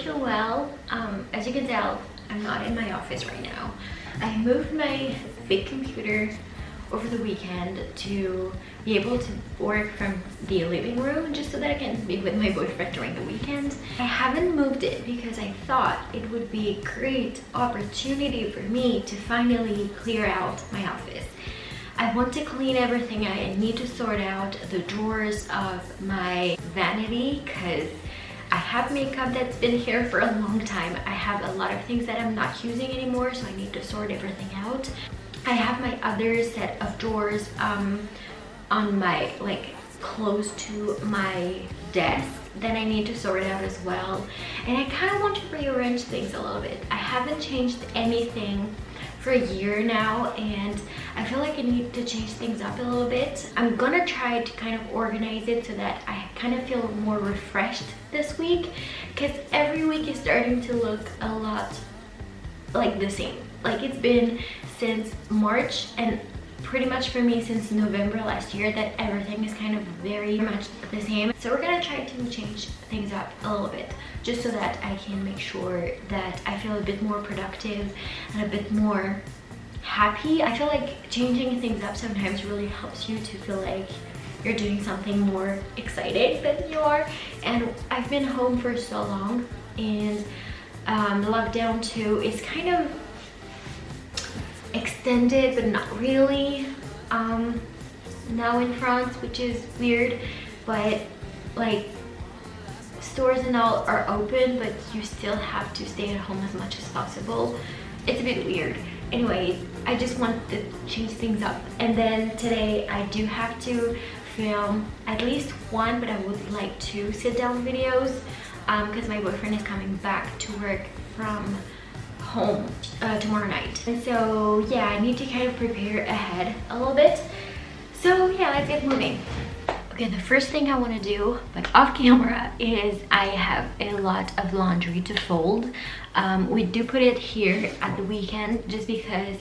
working well. As you can tell, I'm not in my office right now. I moved my big computer over the weekend to be able to work from the living room, just so that I can be with my boyfriend during the weekend. I haven't moved it because I thought it would be a great opportunity for me to finally clear out my office. I want to clean everything. I need to sort out the drawers of my vanity because I have makeup that's been here for a long time. I have a lot of things that I'm not using anymore, so I need to sort everything out. I have my other set of drawers on my, like, close to my desk that I need to sort out as well. And I kind of want to rearrange things a little bit. I haven't changed anything for a year now, and I feel like I need to change things up a little bit. I'm gonna try to kind of organize it so that I kind of feel more refreshed this week, because every week is starting to look a lot like the same. Like, it's been since March, and pretty much for me since November last year, that everything is kind of very much the same. So we're gonna try to change things up a little bit, just so that I can make sure that I feel a bit more productive and a bit more happy. I feel like changing things up sometimes really helps you to feel like you're doing something more exciting than you are. And I've been home for so long, and lockdown 2 is kind of extended, but not really, now in France, which is weird. But like, stores and all are open, but you still have to stay at home as much as possible. It's a bit weird. Anyway, I just want to change things up. And then today I do have to film at least one, but I would like 2 sit-down videos, because my boyfriend is coming back to work from home tomorrow night. And so yeah, I need to kind of prepare ahead a little bit. So yeah, let's get moving. Okay, the first thing I want to do, but off camera, is I have a lot of laundry to fold. We do put it here at the weekend just because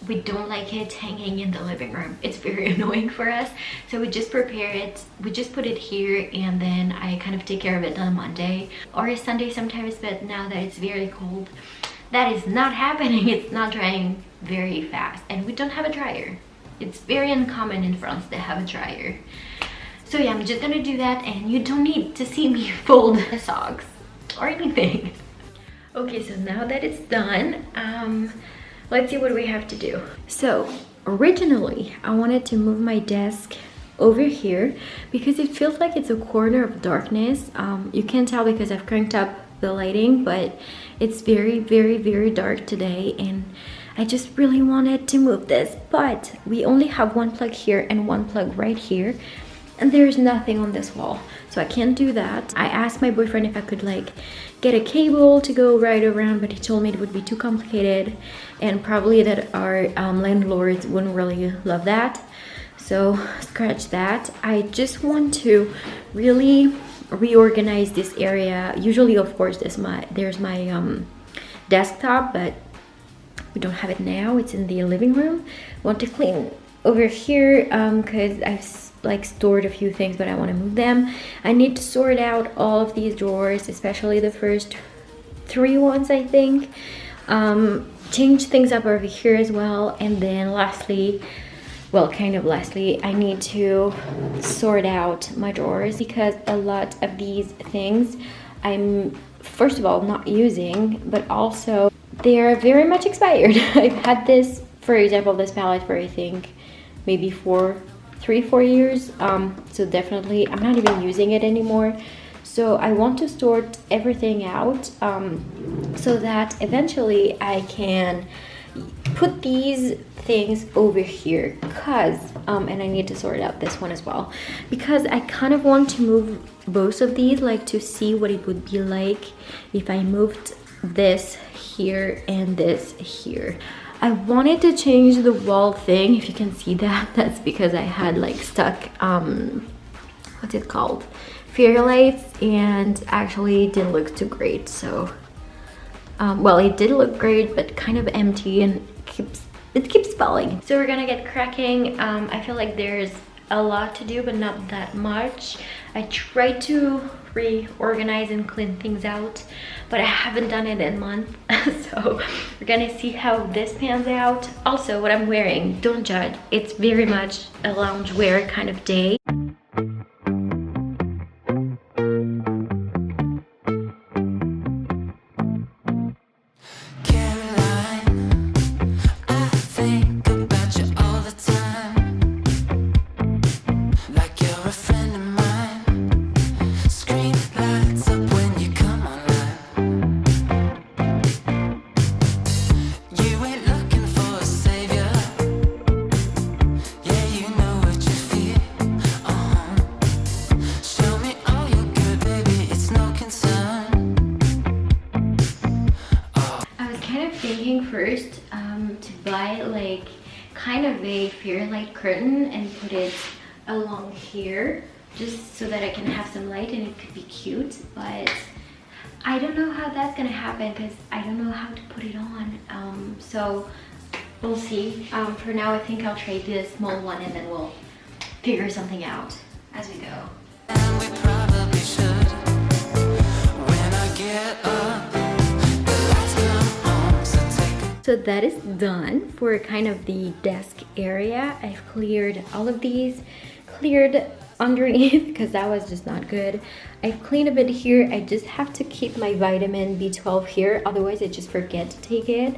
we don't like it hanging in the living room. It's very annoying for us. So we just prepare it, we just put it here, and then I kind of take care of it on Monday or a Sunday sometimes. But now that it's very cold, that is not happening. It's not drying very fast, and we don't have a dryer. It's very uncommon in France to have a dryer. So yeah, I'm just gonna do that, and you don't need to see me fold the socks or anything. Okay, so now that it's done, let's see what we have to do. So originally I wanted to move my desk over here because it feels like it's a corner of darkness. You can't tell because I've cranked up the lighting, but it's very, very, very dark today, and I just really wanted to move this. But we only have one plug here and one plug right here, and there's nothing on this wall, so I can't do that. I asked my boyfriend if I could like get a cable to go right around, but he told me it would be too complicated, and probably that our landlords wouldn't really love that, so scratch that. I just want to really reorganize this area. Usually, of course, there's my desktop, but we don't have it now. It's in the living room. I want to clean over here because I've like stored a few things, but I want to move them. I need to sort out all of these drawers, especially the first 3 ones, I think. Change things up over here as well. And then lastly, well, kind of lastly, I need to sort out my drawers, because a lot of these things I'm, first of all, not using, but also they're very much expired. I've had this, for example, this palette for I think maybe 3-4 years, so definitely I'm not even using it anymore. So I want to sort everything out so that eventually I can put these things over here, because and I need to sort out this one as well, because I kind of want to move both of these, like to see what it would be like if I moved this here and this here. I wanted to change the wall thing. If you can see that, that's because I had like stuck what's it called, fairy lights, and actually it didn't look too great. So well, it did look great, but kind of empty, and it keeps falling. So we're gonna get cracking. I feel like there's a lot to do, but not that much. I tried to reorganize and clean things out, but I haven't done it in months. So we're gonna see how this pans out. Also, what I'm wearing, don't judge, it's very much a loungewear kind of day. First to buy like kind of a fairy light curtain and put it along here just so that I can have some light and it could be cute, but I don't know how that's gonna happen because I don't know how to put it on, so we'll see. For now I think I'll try this small one and then we'll figure something out as we go. And we probably should when I get up. So that is done for kind of the desk area. I've cleared all of these, cleared underneath because that was just not good. I've cleaned a bit here. I just have to keep my vitamin B12 here, otherwise I just forget to take it.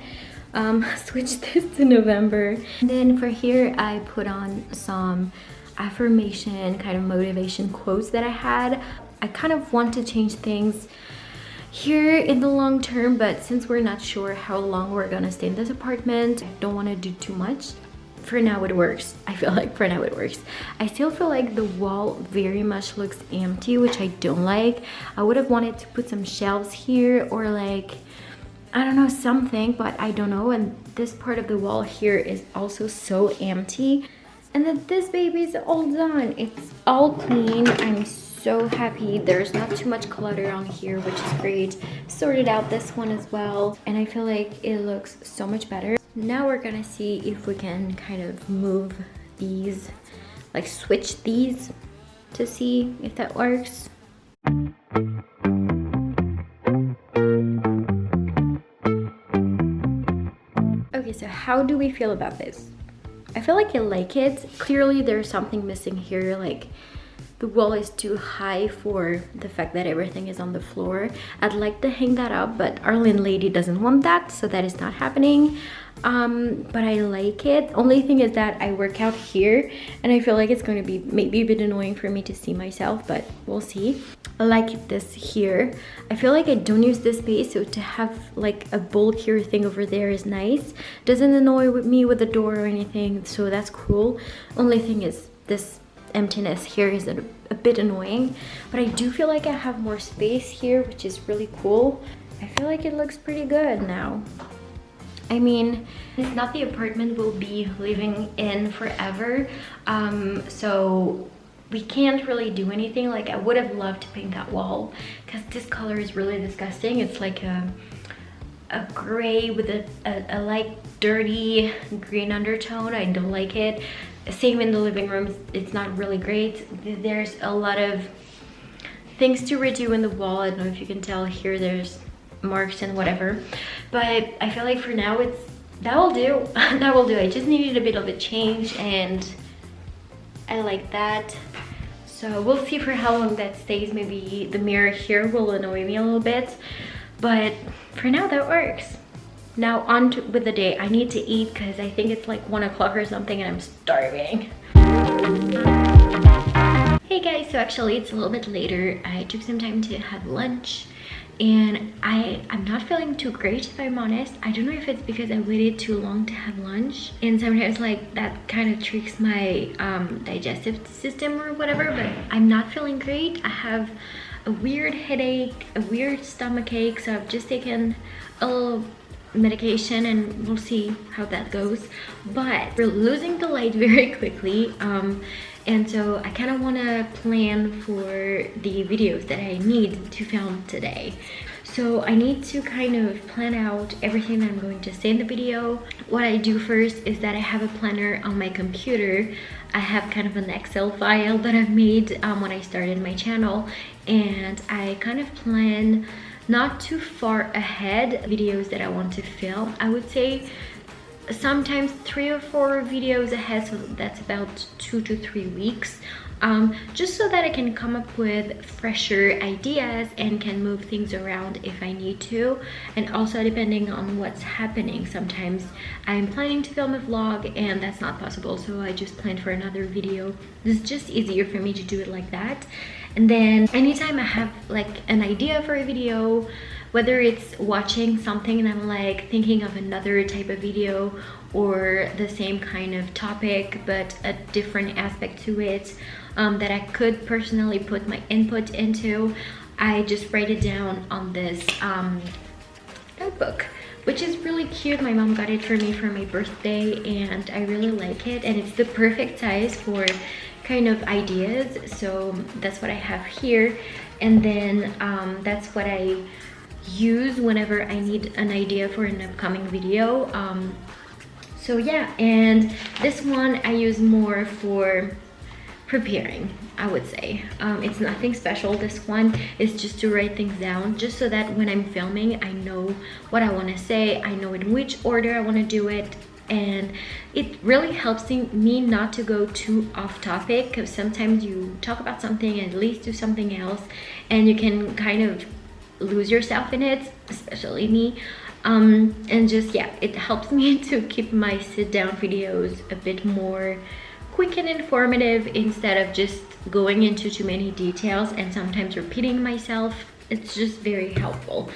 Switch this to November. And then for here I put on some affirmation kind of motivation quotes that I had. I kind of want to change things here in the long term, but since we're not sure how long we're gonna stay in this apartment, I don't want to do too much. For now it works. I feel like for now it works. I still feel like the wall very much looks empty, which I don't like. I would have wanted to put some shelves here or like, I don't know, something, but I don't know. And this part of the wall here is also so empty. And then this baby is all done. It's all clean. I'm so happy. There's not too much clutter on here, which is great. Sorted out this one as well, and I feel like it looks so much better. Now we're gonna see if we can kind of move these, like switch these to see if that works. Okay, so how do we feel about this? I feel like I like it. Clearly there's something missing here, like the wall is too high for the fact that everything is on the floor. I'd like to hang that up, but our landlady doesn't want that, so that is not happening. But I like it. Only thing is that I work out here and I feel like it's going to be maybe a bit annoying for me to see myself, but we'll see. I like this here. I feel like I don't use this space, so to have like a bulkier thing over there is nice. Doesn't annoy me with the door or anything, so that's cool. Only thing is this emptiness here is a bit annoying, but I do feel like I have more space here, which is really cool. I feel like it looks pretty good now. I mean, it's not the apartment we'll be living in forever, so we can't really do anything. Like I would have loved to paint that wall because this color is really disgusting. It's like a gray with a light dirty green undertone. I don't like it. Same in the living room, it's not really great. There's a lot of things to redo in the wall. I don't know if you can tell here, there's marks and whatever, but I feel like for now that will do. That will do. I just needed a bit of a change and I like that. So we'll see for how long that stays. Maybe the mirror here will annoy me a little bit, but for now that works. Now on with the day. I need to eat because I think it's like 1 o'clock or something and I'm starving. Hey guys, so actually it's a little bit later. I took some time to have lunch and I'm not feeling too great, if I'm honest. I don't know if it's because I waited too long to have lunch and sometimes like that kind of tricks my digestive system or whatever, but I'm not feeling great. I have a weird headache, a weird stomach ache, so I've just taken a little medication and we'll see how that goes. But we're losing the light very quickly, and so I kind of want to plan for the videos that I need to film today. So I need to kind of plan out everything that I'm going to say in the video. What I do first is that I have a planner on my computer. I have kind of an Excel file that I've made when I started my channel, and I kind of plan not too far ahead videos that I want to film. I would say sometimes 3 or 4 videos ahead, so that's about 2 to 3 weeks, just so that I can come up with fresher ideas and can move things around if I need to. And also depending on what's happening, sometimes I'm planning to film a vlog and that's not possible, so I just plan for another video. It's just easier for me to do it like that. And then anytime I have like an idea for a video, whether it's watching something and I'm like thinking of another type of video, or the same kind of topic but a different aspect to it that I could personally put my input into, I just write it down on this notebook, which is really cute. My mom got it for me for my birthday and I really like it, and it's the perfect size for kind of ideas. So that's what I have here, and then that's what I use whenever I need an idea for an upcoming video. So yeah, and this one I use more for preparing, I would say. It's nothing special. This one is just to write things down, just so that when I'm filming I know what I want to say, I know in which order I want to do it, and it really helps me not to go too off topic, because sometimes you talk about something and it leads to something else and you can kind of lose yourself in it, especially me. And just, yeah, it helps me to keep my sit down videos a bit more quick and informative, instead of just going into too many details and sometimes repeating myself. It's just very helpful.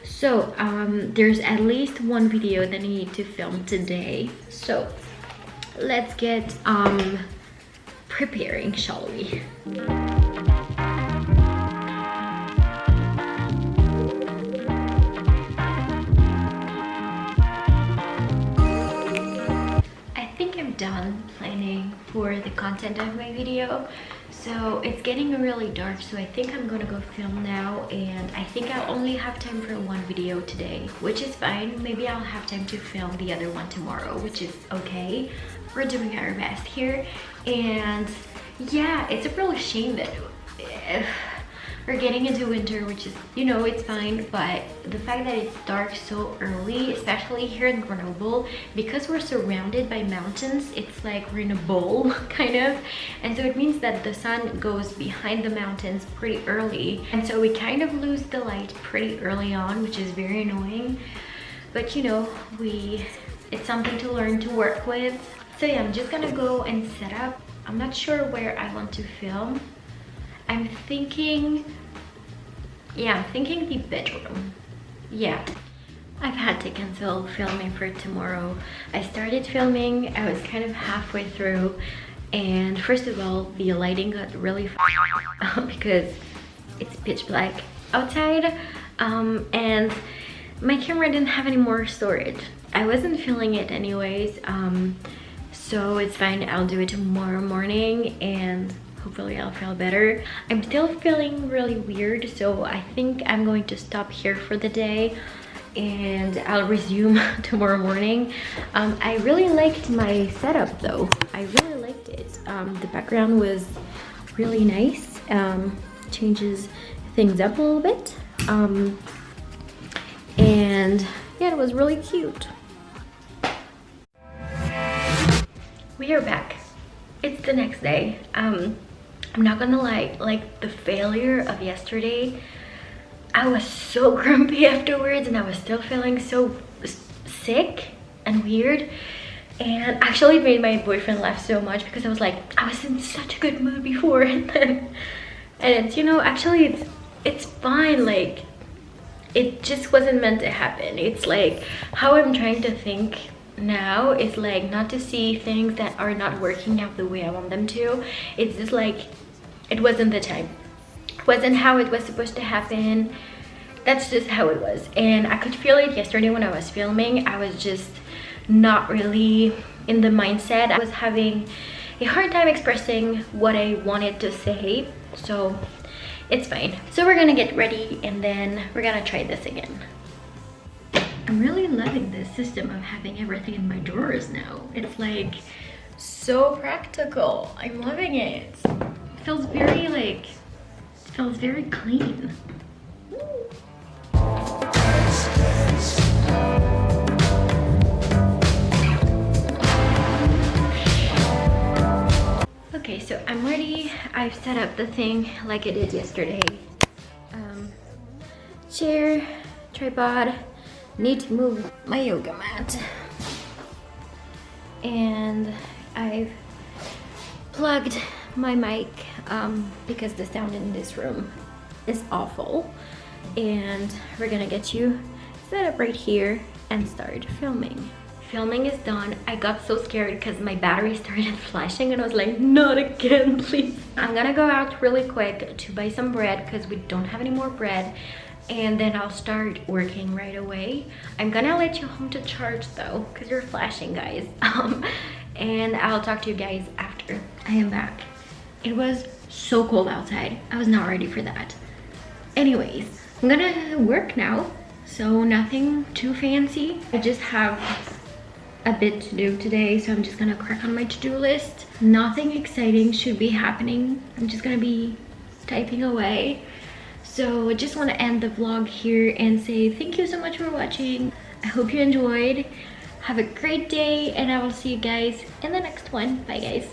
So there's at least one video that I need to film today, so let's get preparing, shall we? Done planning for the content of my video, so it's getting really dark, so I think I'm gonna go film now, and I think I'll only have time for one video today, which is fine. Maybe I'll have time to film the other one tomorrow, which is okay. We're doing our best here. And yeah, it's a real shame that we're getting into winter, which is, you know, it's fine, but the fact that it's dark so early, especially here in Grenoble, because we're surrounded by mountains, it's like we're in a bowl kind of, and so it means that the sun goes behind the mountains pretty early, and so we kind of lose the light pretty early on, which is very annoying. But you know, it's something to learn to work with. So yeah, I'm just gonna go and set up. I'm not sure where I want to film. I'm thinking the bedroom. Yeah, I've had to cancel filming for tomorrow. I started filming, I was kind of halfway through, and first of all, the lighting got really because it's pitch black outside, and my camera didn't have any more storage. I wasn't feeling it anyways, so it's fine. I'll do it tomorrow morning and hopefully I'll feel better. I'm still feeling really weird, so I think I'm going to stop here for the day and I'll resume tomorrow morning. I really liked my setup though. I really liked it. The background was really nice. Changes things up a little bit. And yeah, it was really cute. We are back. It's the next day. I'm not gonna lie, like the failure of yesterday, I was so grumpy afterwards and I was still feeling so sick and weird, and actually it made my boyfriend laugh so much because I was like, I was in such a good mood before, and it's, you know, actually it's fine, like it just wasn't meant to happen. It's like how I'm trying to think now is like not to see things that are not working out the way I want them to. It's just like it wasn't the time, it wasn't how it was supposed to happen. That's just how it was, and I could feel it yesterday when I was filming. I was just not really in the mindset. I was having a hard time expressing what I wanted to say. So it's fine. So we're gonna get ready and then we're gonna try this again. I'm really loving this system of having everything in my drawers now. It's like so practical. I'm loving it. It feels very like, it feels very clean. Okay, so I'm ready. I've set up the thing like I did yesterday. Chair, tripod, need to move my yoga mat. And I've plugged my mic because the sound in this room is awful. And we're gonna get you set up right here and start filming. Filming is done. I got so scared because my battery started flashing and I was like, not again, please. I'm gonna go out really quick to buy some bread because we don't have any more bread. And then I'll start working right away. I'm gonna let you home to charge though, because you're flashing, guys. And I'll talk to you guys after I am back. It was so cold outside. I was not ready for that. Anyways, I'm gonna work now. So nothing too fancy. I just have a bit to do today, so I'm just gonna crack on my to-do list. Nothing exciting should be happening. I'm just gonna be typing away. So I just want to end the vlog here and say thank you so much for watching. I hope you enjoyed. Have a great day and I will see you guys in the next one. Bye guys.